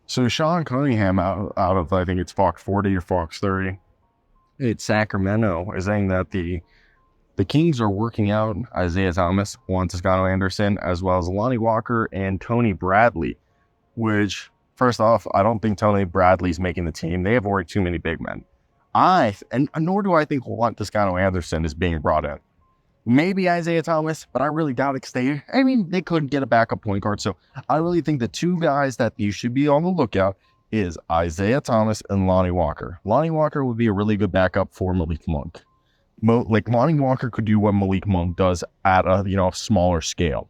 So Sean Cunningham out of I think it's Fox 40 or Fox 30, it's Sacramento, is saying that the Kings are working out Isaiah Thomas, Juan Toscano-Anderson, as well as Lonnie Walker and Tony Bradley. Which, first off, I don't think Tony Bradley's making the team. They have already too many big men. And nor do I think Juan Toscano-Anderson is being brought in. Maybe Isaiah Thomas, but I really doubt it. They could get a backup point guard. So I really think the two guys that you should be on the lookout is Isaiah Thomas and Lonnie Walker. Lonnie Walker would be a really good backup for Malik Monk. Lonnie Walker could do what Malik Monk does at a smaller scale.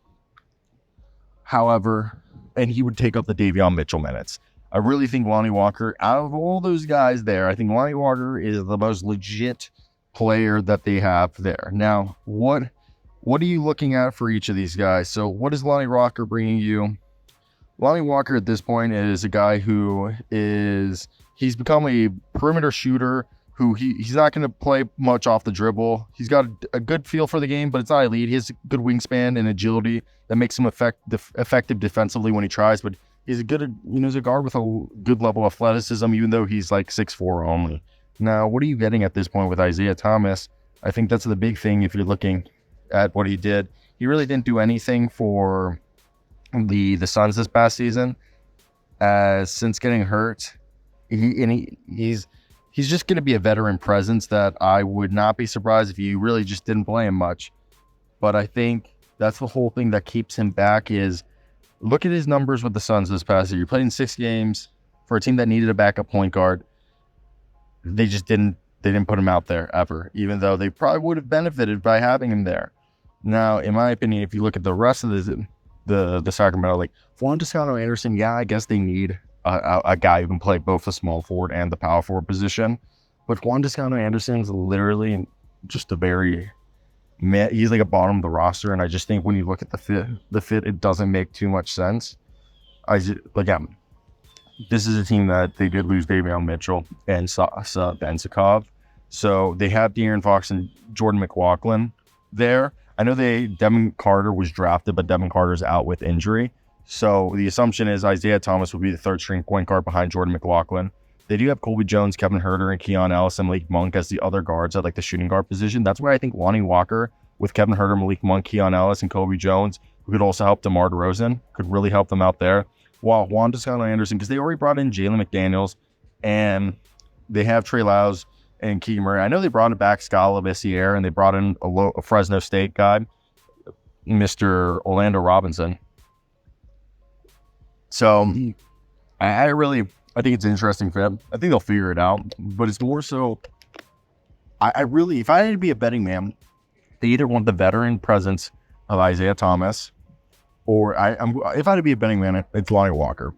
However, and he would take up the Davion Mitchell minutes. I really think Lonnie Walker, out of all those guys there, I think Lonnie Walker is the most legit player that they have there. Now, what are you looking at for each of these guys? So what is Lonnie Walker bringing you? Lonnie Walker at this point is a guy he's become a perimeter shooter who he's not going to play much off the dribble. He's got a good feel for the game, but it's not elite. He has a good wingspan and agility that makes him effective defensively when he tries, but he's he's a guard with a good level of athleticism, even though he's like 6'4" only. Now, what are you getting at this point with Isaiah Thomas? I think that's the big thing if you're looking at what he did. He really didn't do anything for the Suns this past season. Since getting hurt, he's just going to be a veteran presence that I would not be surprised if you really just didn't play him much. But I think that's the whole thing that keeps him back is look at his numbers with the Suns this past year. He played in 6 games for a team that needed a backup point guard. They didn't put him out there ever, even though they probably would have benefited by having him there. Now, in my opinion, if you look at the rest of the Sacramento, like Juan Toscano-Anderson, yeah, I guess they need a guy who can play both the small forward and the power forward position. But Juan Toscano-Anderson is literally just he's like a bottom of the roster, and I just think when you look at the fit, it doesn't make too much sense. This is a team that they did lose Davion Mitchell and Bensakov. So they have De'Aaron Fox and Jordan McLaughlin there. I know Devin Carter was drafted, but Devin Carter's out with injury. So the assumption is Isaiah Thomas will be the third string point guard behind Jordan McLaughlin. They do have Colby Jones, Kevin Huerter, and Keon Ellis and Malik Monk as the other guards at like the shooting guard position. That's where I think Lonnie Walker with Kevin Huerter, Malik Monk, Keon Ellis, and Colby Jones, who could also help DeMar DeRozan, could really help them out there. While Juan Toscano-Anderson, because they already brought in Jalen McDaniels, and they have Trey Lyles and Keegan Murray. I know they brought back Scala Bissiere, and they brought in a Fresno State guy, Mr. Orlando Robinson. So I think it's an interesting fit. I think they'll figure it out, but it's more so. If I had to be a betting man, they either want the veteran presence of Isaiah Thomas, or if I had to be a betting man, it's Lonnie Walker.